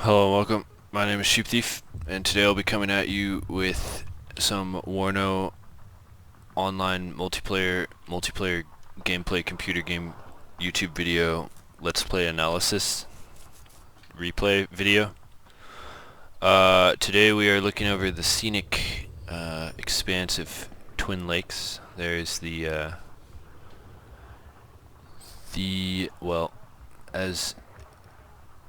Hello and welcome. My name is Sheep Thief, and today I'll be coming at you with some Warno online multiplayer gameplay computer game YouTube video let's play analysis replay video. Today we are looking over the scenic expanse of Twin Lakes. There's well, as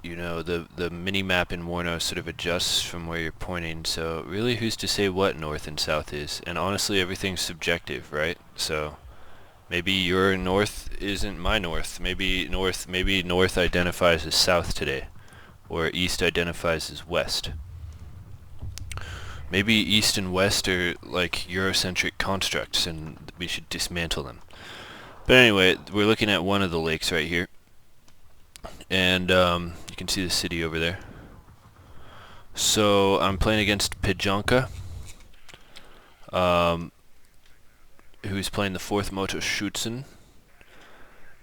you know, the mini-map in Warno sort of adjusts from where you're pointing, so really who's to say what north and south is? And honestly, everything's subjective, right? So maybe your north isn't my north. Maybe north identifies as south today, or east identifies as west. Maybe east and west are like Eurocentric constructs, and we should dismantle them. But anyway, we're looking at one of the lakes right here. And you can see the city over there. So I'm playing against Pijanka, who's playing the 4th Moto Schützen,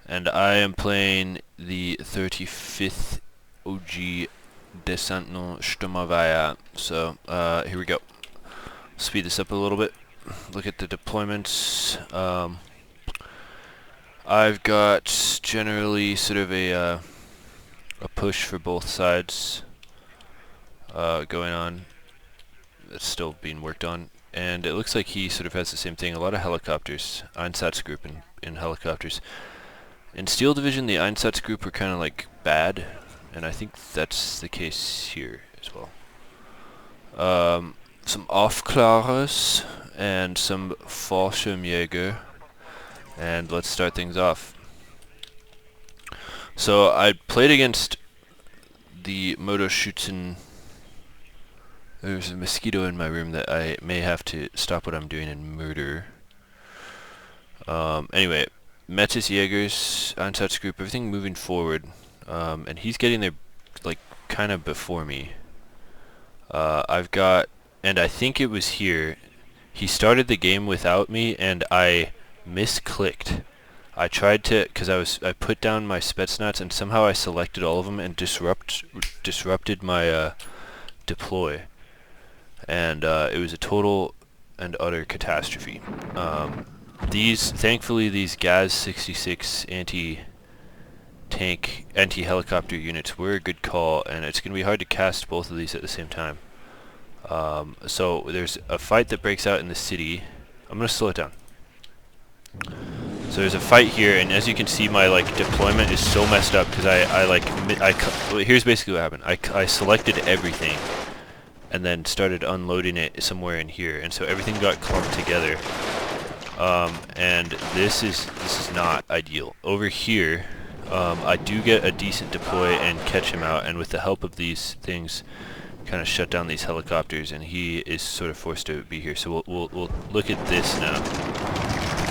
and I am playing the 35th OG Desantno Sturmabwehr. So here we go. Speed this up a little bit. Look at the deployments. I've got generally sort of a push for both sides going on. That's still being worked on, and it looks like he sort of has the same thing. A lot of helicopters, Einsatzgruppe in helicopters. In Steel Division, the Einsatzgruppe were kind of like bad, and I think that's the case here as well. Some Aufklärers and some Fallschirmjäger, and let's start things off. So I played against the Moto Schützen. There's a mosquito in my room that I may have to stop what I'm doing and murder. Anyway, Metis Jägers, Einsatzgruppe, everything moving forward. And he's getting there like kind of before me. I've got, and I think it was here, he started the game without me and I misclicked. I tried to, because I put down my Spetsnaz and somehow I selected all of them and disrupted my deploy, and it was a total and utter catastrophe. Thankfully these GAZ-66 anti-helicopter units were a good call, and it's gonna be hard to cast both of these at the same time. So there's a fight that breaks out in the city. I'm gonna slow it down. So there's a fight here, and as you can see, my deployment is so messed up because here's basically what happened. I selected everything and then started unloading it somewhere in here, and so everything got clumped together. And this is not ideal. Over here, I do get a decent deploy and catch him out, and with the help of these things, kind of shut down these helicopters, and he is sort of forced to be here. So we'll look at this now.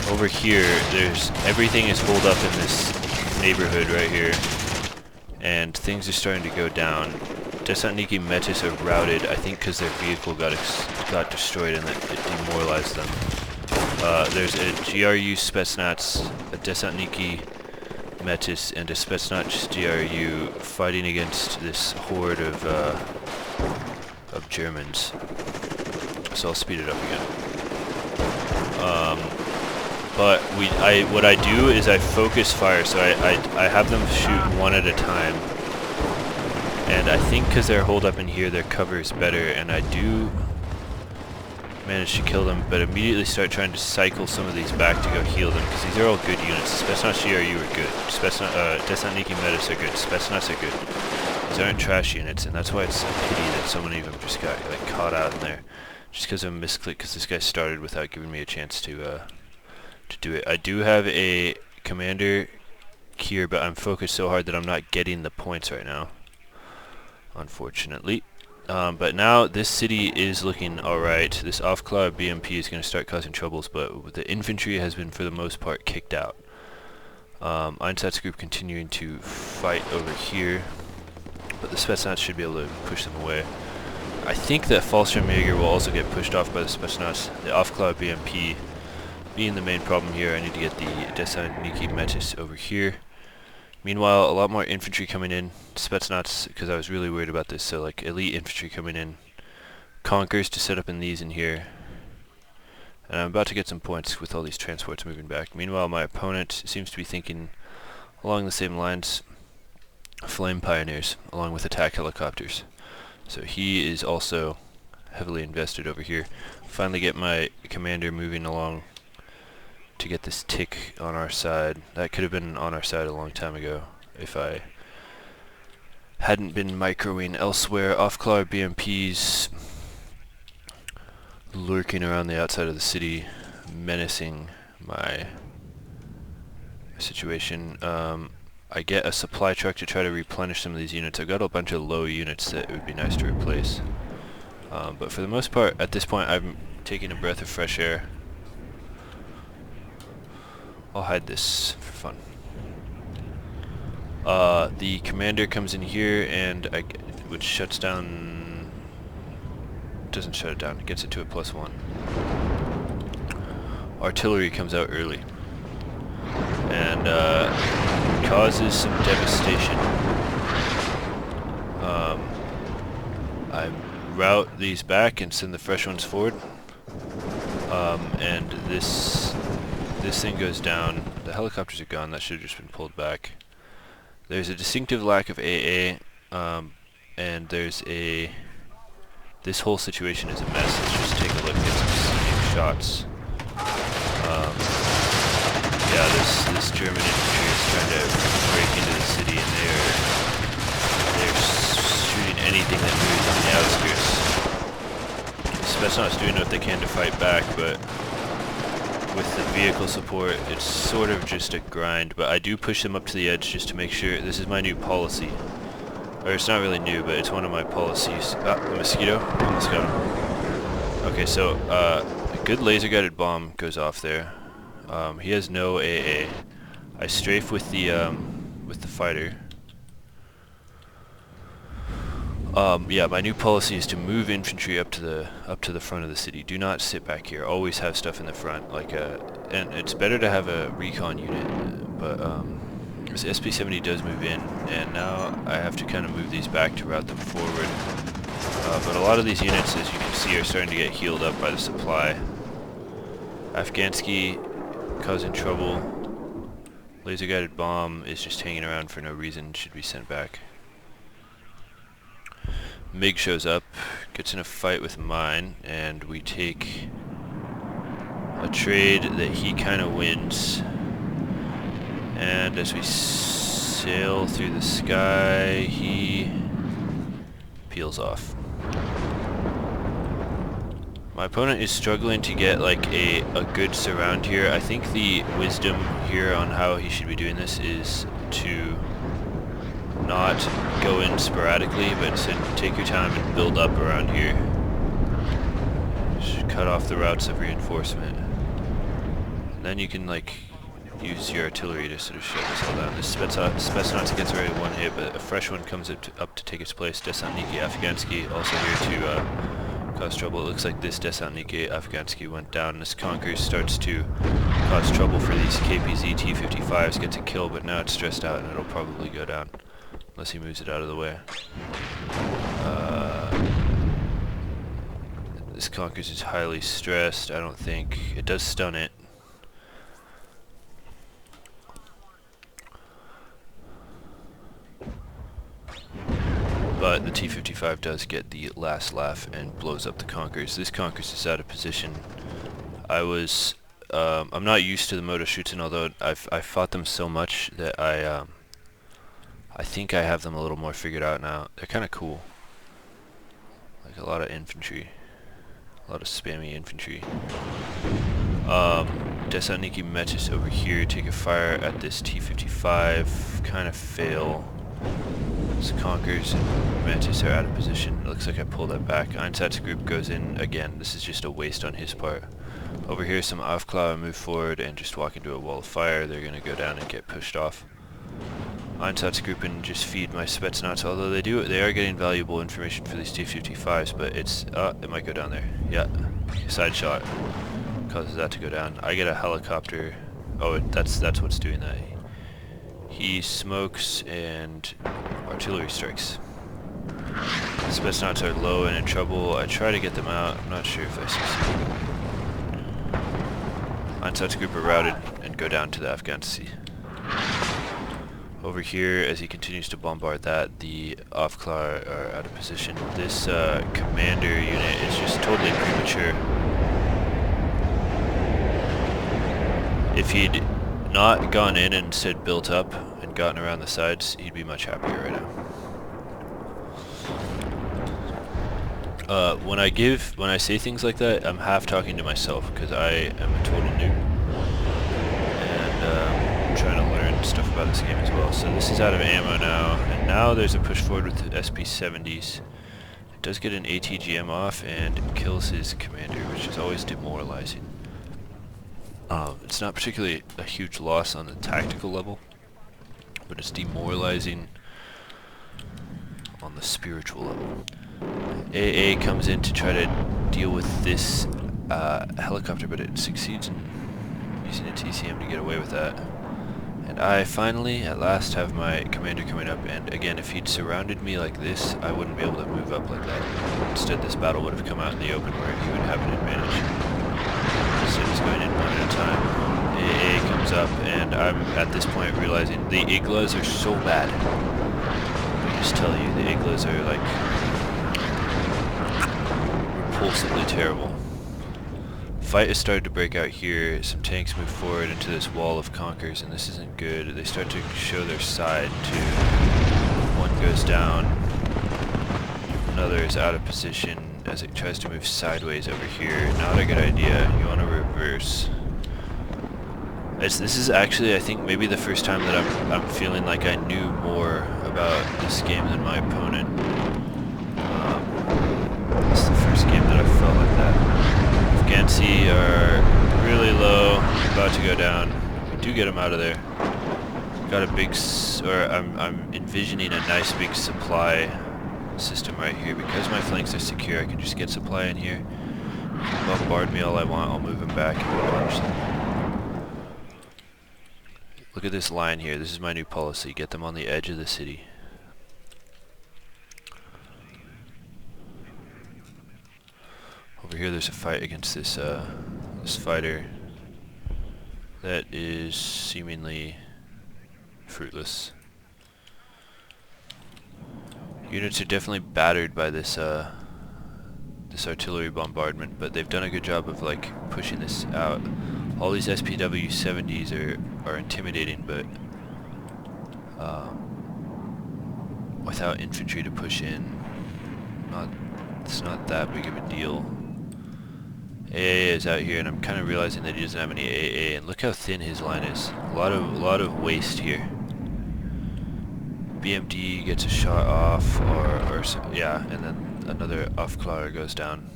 Over here, everything is holed up in this neighborhood right here, and things are starting to go down. Desantniki Metis are routed, I think because their vehicle got destroyed and it demoralized them. There's a GRU Spetsnaz, a Desantniki Metis, and a Spetsnaz GRU fighting against this horde of Germans. So I'll speed it up again. But what I do is I focus fire, so I have them shoot one at a time, and I think because they're holed up in here, their cover is better, and I do manage to kill them, but immediately start trying to cycle some of these back to go heal them, because these are all good units. Spetsnaz GRU are good, Desantniki Metis are good, Spetsnaz are good. These aren't trash units, and that's why it's a pity that so many of them just got caught out in there, just because of a misclick, because this guy started without giving me a chance to do it. I do have a commander here, but I'm focused so hard that I'm not getting the points right now, unfortunately. But now this city is looking alright. This Aufklar BMP is going to start causing troubles, but the infantry has been for the most part kicked out. Einsatzgruppe continuing to fight over here, but the Spetsnaz should be able to push them away. I think that Fallschirmjäger will also get pushed off by the Spetsnaz. The Aufklar BMP being the main problem here. I need to get the Desantniki Metis over here Meanwhile, a lot more infantry coming in. Spetsnaz, because I was really worried about this, so like elite infantry coming in. Conkers to set up in these in here. And I'm about to get some points with all these transports moving back. Meanwhile, my opponent seems to be thinking along the same lines. Flame pioneers, along with attack helicopters. So he is also heavily invested over here. Finally get my commander moving along to get this tick on our side. That could have been on our side a long time ago if I hadn't been microing elsewhere. Off-color BMPs lurking around the outside of the city, menacing my situation. I get a supply truck to try to replenish some of these units. I've got a bunch of low units that it would be nice to replace. But for the most part, at this point, I'm taking a breath of fresh air. I'll hide this for fun. The commander comes in here and which shuts down... doesn't shut it down, it gets it to a +1. Artillery comes out early and causes some devastation. I route these back and send the fresh ones forward, and this thing goes down. The helicopters are gone. That should have just been pulled back. There's a distinctive lack of AA, and there's a... this whole situation is a mess. Let's just take a look at some shots. Yeah, this German infantry is trying to break into the city, and they're shooting anything that moves on the outskirts. Spetsnaz doing what they can to fight back, but with the vehicle support, it's sort of just a grind. But I do push them up to the edge just to make sure. This is my new policy, or it's not really new, but it's one of my policies. Ah, a mosquito. Almost got him. Okay, so a good laser-guided bomb goes off there. He has no AA. I strafe with the fighter. Yeah, my new policy is to move infantry up to the front of the city. Do not sit back here. Always have stuff in the front. And it's better to have a recon unit. But this SP-70 does move in, and now I have to kind of move these back to route them forward. But a lot of these units, as you can see, are starting to get healed up by the supply. Afghansky causing trouble. Laser-guided bomb is just hanging around for no reason, should be sent back. MiG shows up, gets in a fight with mine, and we take a trade that he kind of wins. And as we sail through the sky, he peels off. My opponent is struggling to get like a good surround here. I think the wisdom here on how he should be doing this is to not go in sporadically, but instead take your time and build up around here. Just cut off the routes of reinforcement. And then you can like use your artillery to sort of shut this all down. This Spetsnaz gets already one hit, but a fresh one comes up to take its place. Desantniki Afghansky also here to cause trouble. It looks like this Desantniki Afghansky went down. This Conquer starts to cause trouble for these KPZ T-55s. Gets a kill, but now it's stressed out and it'll probably go down unless he moves it out of the way. This Conquers is highly stressed. I don't think it does stun it. But the T-55 does get the last laugh and blows up the Conkers. This Conkers is out of position. I'm not used to the Motorschützen, although I've fought them so much that I think I have them a little more figured out now. They're kind of cool. Like a lot of infantry. A lot of spammy infantry. Desantniki Metis over here take a fire at this T-55. Kind of fail. Conkers and Mantis are out of position. It looks like I pulled that back. Einsatz's group goes in again. This is just a waste on his part. Over here, some Aufklar move forward and just walk into a wall of fire. They're going to go down and get pushed off. Einsatz's group and just feed my Spetsnaz, although they are getting valuable information for these T-55s, but it might go down there. Yeah, side shot causes that to go down. I get a helicopter. Oh, that's what's doing that. he smokes and artillery strikes. Spetsnaz are low and in trouble. I try to get them out. I'm not sure if I succeed. Einsatzgruppe group are routed and go down to the Afghan sea. Over here, as he continues to bombard that, the Aufklar are out of position. This commander unit is just totally premature. If he'd not gone in and instead built up and gotten around the sides, he'd be much happier right now. When I say things like that, I'm half talking to myself because I am a total noob and I'm trying to learn stuff about this game as well. So this is out of ammo now, and now there's a push forward with the SP-70s. It does get an ATGM off and kills his commander, which is always demoralizing. It's not particularly a huge loss on the tactical level, but it's demoralizing on the spiritual level. AA comes in to try to deal with this helicopter, but it succeeds in using a TCM to get away with that. And I finally, at last, have my commander coming up, and again, if he'd surrounded me like this, I wouldn't be able to move up like that. Instead, this battle would have come out in the open where he would have an advantage. Instead, he's going in one at a time. AA comes up, and I'm at this point realizing the Iglas are so bad. I just tell you, the Iglas are like repulsively terrible. Fight has started to break out here. Some tanks move forward into this wall of conkers, and this isn't good. They start to show their side too. One goes down, another is out of position as it tries to move sideways over here. Not a good idea. You want to reverse. This is actually, I think, maybe the first time that I'm feeling like I knew more about this game than my opponent. It's the first game that I felt like that. Afghansi are really low, about to go down. We do get them out of there. Got a big, I'm envisioning a nice big supply system right here. Because my flanks are secure, I can just get supply in here. Bombard me all I want, I'll move them back and punish them. Look at this line here. This is my new policy. Get them on the edge of the city. Over here there's a fight against this this fighter that is seemingly fruitless. Units are definitely battered by this this artillery bombardment, but they've done a good job of like pushing this out. All these SPW-70s are intimidating, but without infantry to push in, it's not that big of a deal. AA is out here, and I'm kind of realizing that he doesn't have any AA. And look how thin his line is. A lot of waste here. BMD gets a shot off, yeah, and then another Aufklar goes down.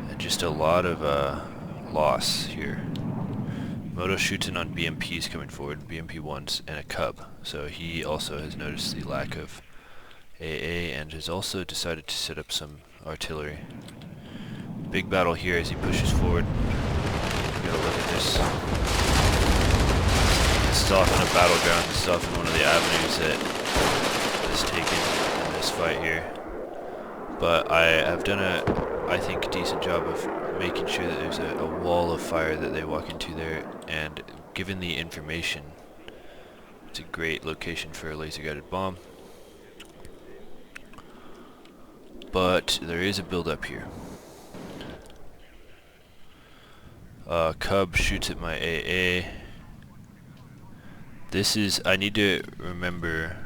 And just a lot of loss here. Moto shoots in on BMPs coming forward, BMP-1s, and a Cub. So he also has noticed the lack of AA and has also decided to set up some artillery. Big battle here as he pushes forward. You gotta look at this. This is often a battleground. This is often one of the avenues that is taken in this fight here. But I have done I think, a decent job of making sure that there's a wall of fire that they walk into there, and given the information, it's a great location for a laser-guided bomb. But there is a build-up here. Cub shoots at my AA. I need to remember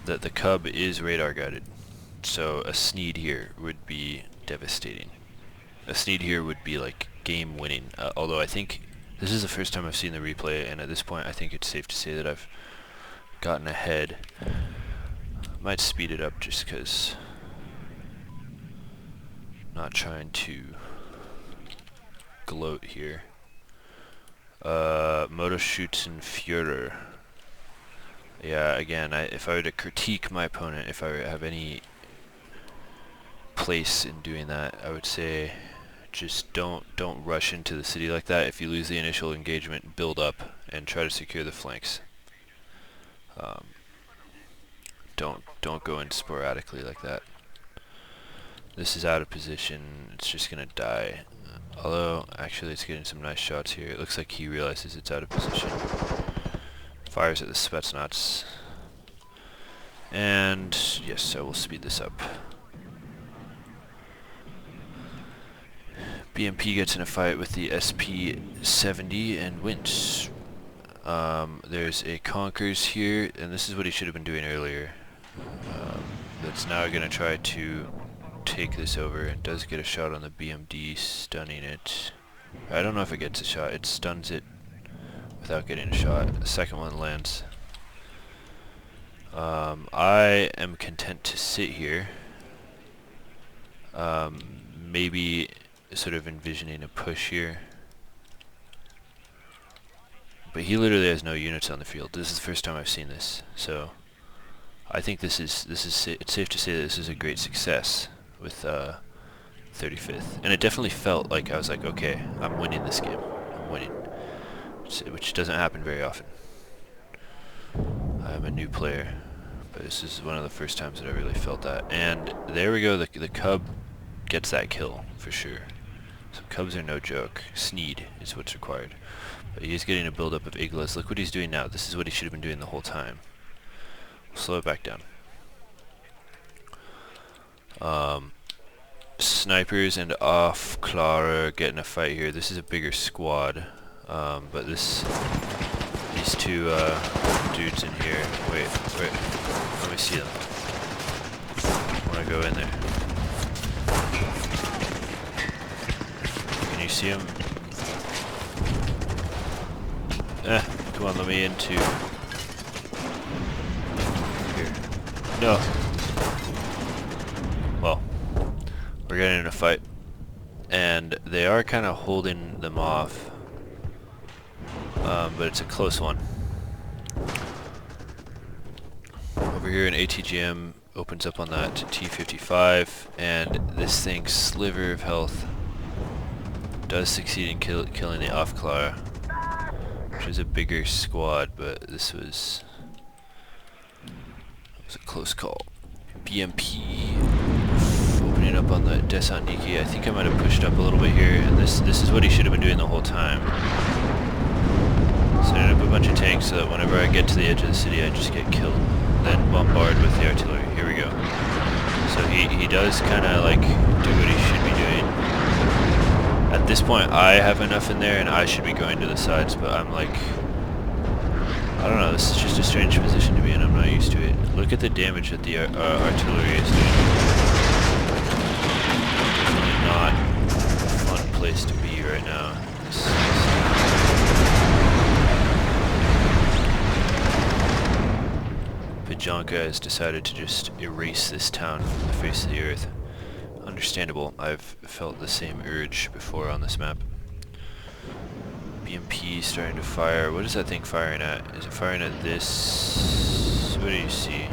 that the Cub is radar guided. So a Sneed here would be devastating. A Sneed here would be like game winning. Although I think this is the first time I've seen the replay, and at this point I think it's safe to say that I've gotten ahead. Might speed it up just because I'm not trying to gloat here. Moto shoots in Führer. Yeah, again, if I were to critique my opponent, if I have any place in doing that, I would say just don't rush into the city like that. If you lose the initial engagement, build up and try to secure the flanks. Don't go in sporadically like that. This is out of position. It's just gonna die. Although actually it's getting some nice shots here. It looks like he realizes it's out of position. Fires at the Spetsnaz. And yes, I will speed this up. BMP gets in a fight with the SP-70 and wins. There's a Conkers here, and this is what he should have been doing earlier. That's now going to try to take this over. It does get a shot on the BMD, stunning it. I don't know if it gets a shot. It stuns it without getting a shot. The second one lands. I am content to sit here. Maybe sort of envisioning a push here. But he literally has no units on the field. This is the first time I've seen this, so I think it's safe to say that this is a great success with 35th. And it definitely felt like I was like, okay, I'm winning this game. I'm winning, which doesn't happen very often. I'm a new player, but this is one of the first times that I really felt that. And there we go. The Cub gets that kill for sure. Some Cubs are no joke. Sneed is what's required. But he's getting a buildup of Iglas. Look what he's doing now. This is what he should have been doing the whole time. Slow it back down. Snipers and off Clara get in a fight here. This is a bigger squad, but these two dudes in here. Wait, let me see them. I want to go in there. Can you see them? Come on, let me into here. No. Well, we're getting in a fight, and they are kind of holding them off, but it's a close one. Over here an ATGM opens up on that T-55, and this thing's sliver of health does succeed in killing the Afklar, which is a bigger squad, but this was a close call. BMP opening up on the Desantniki. I think I might have pushed up a little bit here, and this is what he should have been doing the whole time. Setting up a bunch of tanks so that whenever I get to the edge of the city I just get killed. Then bombard with the artillery. Here we go. So he does kind of like do what he should be doing. At this point I have enough in there and I should be going to the sides, but I'm like, I don't know, this is just a strange position to be in. I'm not used to it. Look at the damage that the artillery is doing. Definitely not a fun place to be right now. Pajanka has decided to just erase this town from the face of the earth. Understandable. I've felt the same urge before on this map. BMP starting to fire. What is that thing firing at? Is it firing at this? What do you see?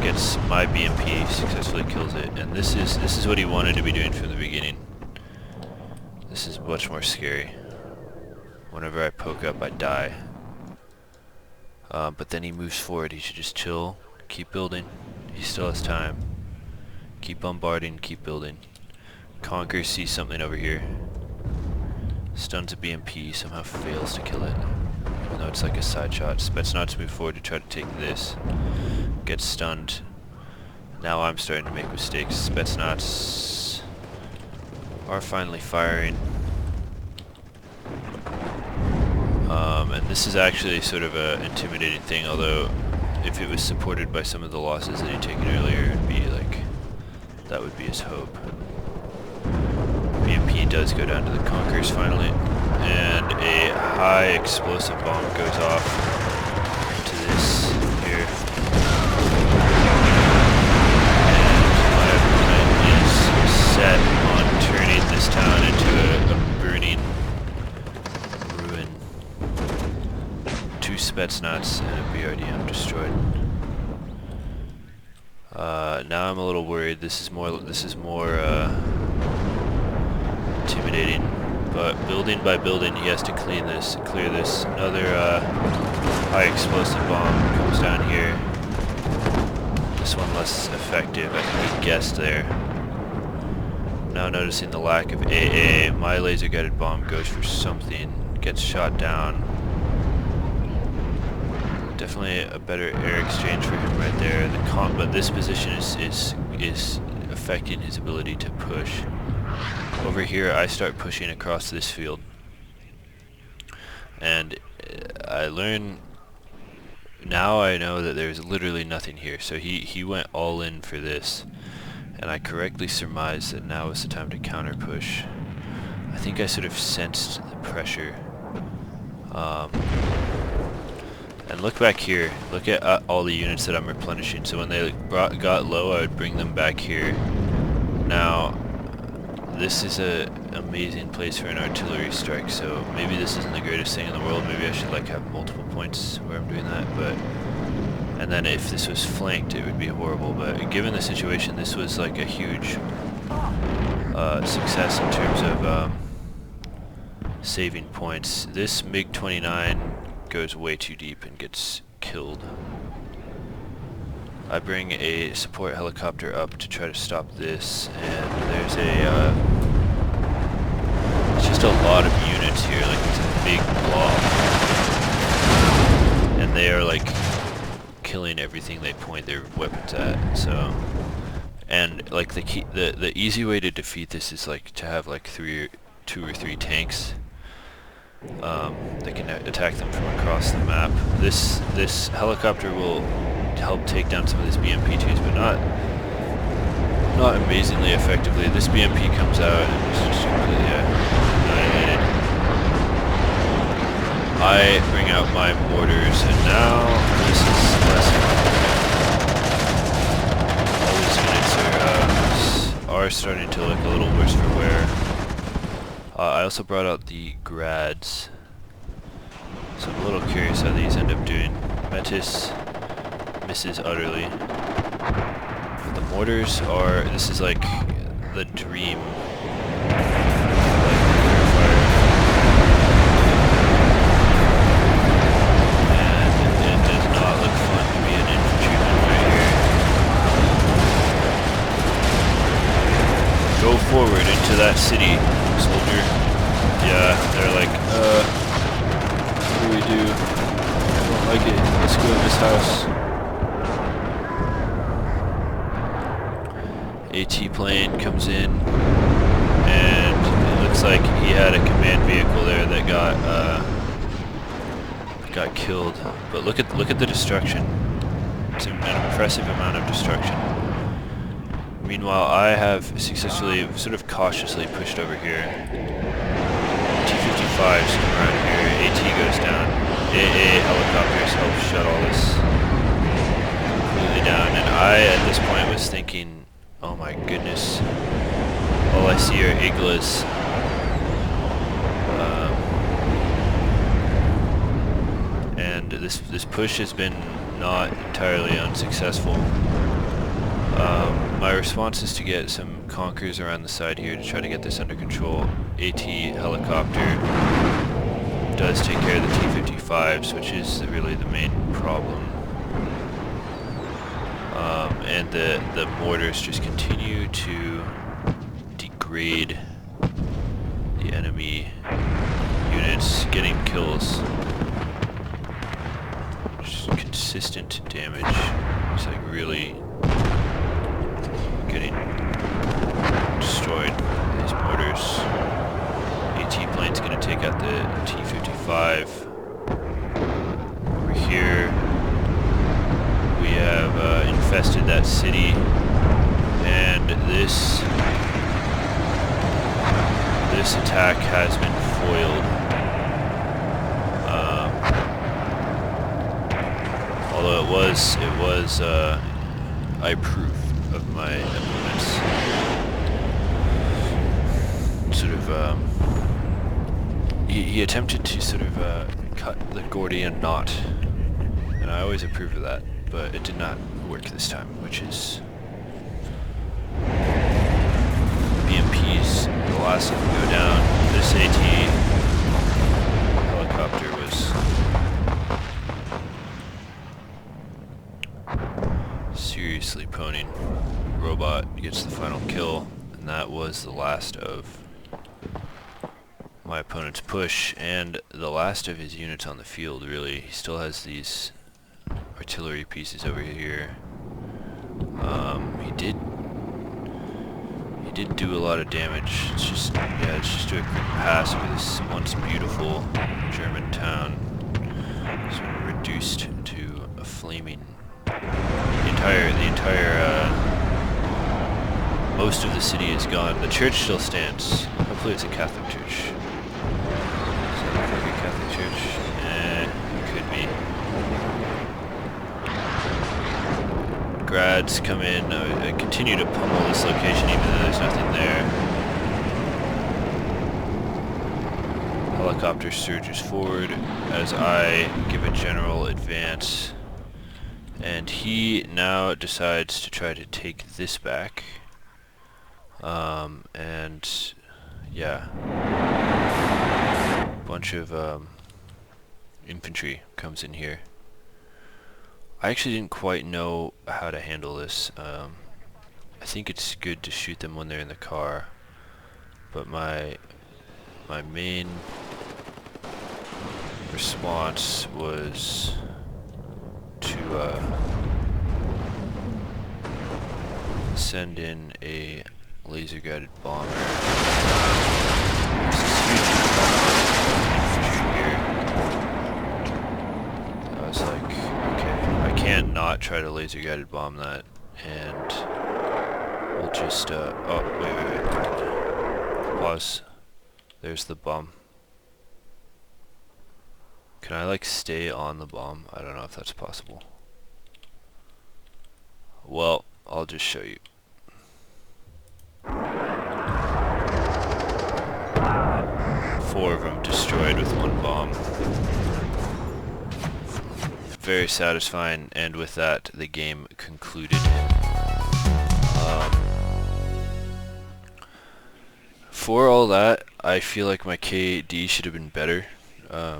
Gets my BMP, successfully kills it, and this is what he wanted to be doing from the beginning. This is much more scary. Whenever I poke up, I die. But then he moves forward. He should just chill, keep building. He still has time. Keep bombarding, keep building. Conquer sees something over here. Stuns a BMP, somehow fails to kill it. Even though it's like a side shot. Spetsnaz move forward to try to take this. Gets stunned. Now I'm starting to make mistakes. Spetsnaz are finally firing. And this is actually sort of an intimidating thing, although if it was supported by some of the losses that he'd taken earlier, it'd be like, that would be his hope. BMP does go down to the Conquerors finally, and a high explosive bomb goes off into this here. And my opponent is set on turning this town into a burning ruin. 2 Spetsnaz and a BRDM destroyed. Now I'm a little worried. This is more intimidating. But building by building, he has to clear this. Another high explosive bomb comes down here. This one less effective. I think he guessed there. Now noticing the lack of AA, my laser guided bomb goes for something, gets shot down. Definitely a better air exchange for him right there. But this position is affecting his ability to push. Over here, I start pushing across this field, and I learn. Now I know that there's literally nothing here. So he went all in for this, and I correctly surmised that now is the time to counter push. I think I sort of sensed the pressure. And look back here. Look at all the units that I'm replenishing. So when they got low, I would bring them back here. Now, this is a amazing place for an artillery strike. So maybe this isn't the greatest thing in the world. Maybe I should like have multiple points where I'm doing that. But and then if this was flanked, it would be horrible. But given the situation, this was like a huge success in terms of saving points. This MiG-29 goes way too deep and gets killed. I bring a support helicopter up to try to stop this, and there's it's just a lot of units here, like it's a big blob. And they are like killing everything they point their weapons at, so. And like the easy way to defeat this is like to have like two or three tanks. They can attack them from across the map. This helicopter will help take down some of these BMP-2s, but not amazingly effectively. This BMP comes out and is just completely annihilated. I bring out my mortars, and now this is less. All these units are starting to look a little worse for wear. I also brought out the grads, so I'm a little curious how these end up doing. Metis misses utterly. But the mortars are, this is like the dream. And it does not look fun to be an infantryman right here. Go forward into that city, soldier. Yeah, they're like, what do we do? I don't like it. Let's go in this house. AT plane comes in, and it looks like he had a command vehicle there that got killed. But look at the destruction. It's an impressive amount of destruction. Meanwhile, I have successfully, sort of cautiously pushed over here. T-55s come around here, AT goes down. AA helicopters help shut all this completely down. And I, at this point, was thinking, oh my goodness, all I see are Iglas. And this push has been not entirely unsuccessful. My response is to get some Conquerors around the side here to try to get this under control. AT helicopter does take care of the T-55s, which is really the main problem. And the mortars just continue to degrade the enemy units, getting kills. Just consistent damage. It's like really getting destroyed. These mortars. AT plane's gonna take out the T-55. Over here, we have infested that city, and this attack has been foiled. Although it was I approve of my opponent's sort of he attempted to sort of cut the Gordian knot, and I always approve of that, but it did not work this time, which is BMPs last of them go down. This AT helicopter was seriously ponying. Robot gets the final kill, and that was the last of my opponent's push and the last of his units on the field, really. He still has these artillery pieces over here. He did do a lot of damage. It's just do a quick pass over this once beautiful German town. Sort of reduced to a flaming. Most of the city is gone. The church still stands. Hopefully it's a Catholic church. Does that look like a Catholic church? It could be. Grads come in. I continue to pummel this location even though there's nothing there. Helicopter surges forward as I give a general advance. And he now decides to try to take this back. And yeah, a bunch of infantry comes in here. I actually didn't quite know how to handle this. I think it's good to shoot them when they're in the car, but my main response was to send in a laser-guided bomber. There's this huge infantry here. I was like, okay, I can't not try to laser-guided bomb that, and we'll just, oh, wait. Pause. There's the bomb. Can I, like, stay on the bomb? I don't know if that's possible. Well, I'll just show you. Four of them destroyed with one bomb. Very satisfying, and with that, the game concluded. For all that, I feel like my KD should have been better.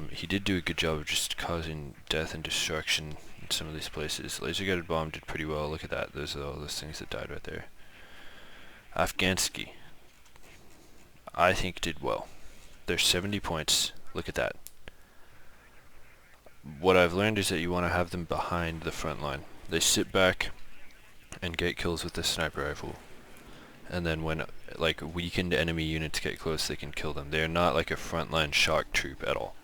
He did do a good job of just causing death and destruction in some of these places. Laser-guided bomb did pretty well. Look at that. Those are all those things that died right there. Afghansky, I think, did well. There's 70 points. Look at that. What I've learned is that you want to have them behind the front line. They sit back and get kills with the sniper rifle. And then when like weakened enemy units get close, they can kill them. They're not like a frontline shock troop at all.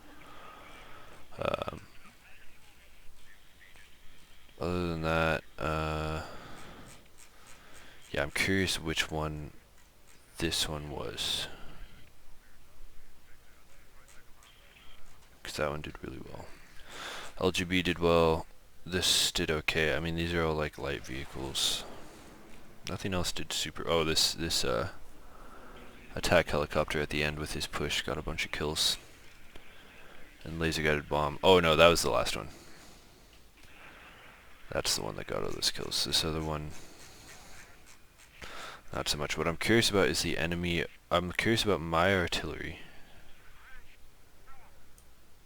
Other than that, yeah, I'm curious which one this one was. Because that one did really well. LGB did well. This did okay. I mean, these are all like light vehicles. Nothing else did super. Oh, this attack helicopter at the end with his push got a bunch of kills. And laser guided bomb. Oh no, that was the last one. That's the one that got all those kills. This other one, not so much. What I'm curious about is the enemy. I'm curious about my artillery.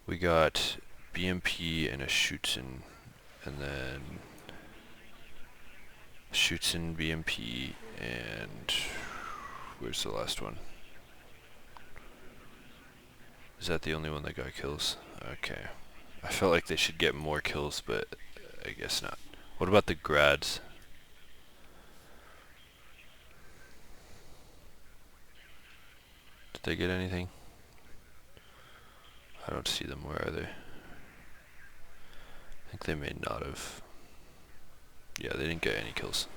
We got BMP and a Schutzen, and then Schutzen, BMP, and where's the last one? Is that the only one that got kills? Okay. I felt like they should get more kills, but I guess not. What about the grads? Did they get anything? I don't see them. Where are they? I think they may not have. Yeah, they didn't get any kills.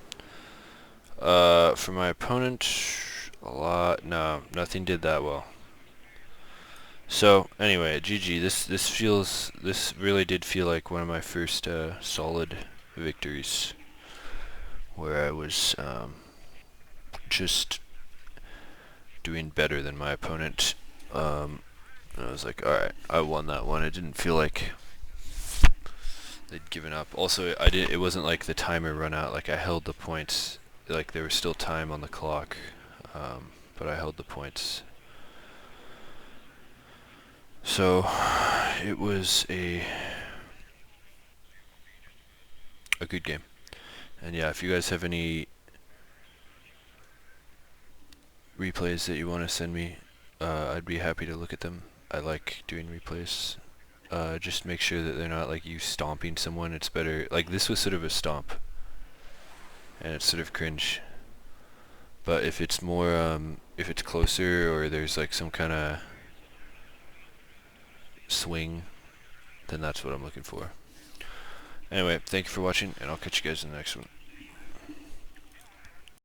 For my opponent, no, nothing did that well. So anyway, GG. This really did feel like one of my first solid victories, where I was just doing better than my opponent. I was like, alright, I won that one. It didn't feel like they'd given up. Also, it wasn't like the timer run out. Like, I held the points. Like, there was still time on the clock. but I held the points. So it was a good game. And yeah, if you guys have any replays that you want to send me, I'd be happy to look at them. I like doing replays. Just make sure that they're not like you stomping someone. It's better, like this was sort of a stomp, and it's sort of cringe. But if it's more, if it's closer or there's like some kind of swing, then that's what I'm looking for. Anyway, thank you for watching, and I'll catch you guys in the next one.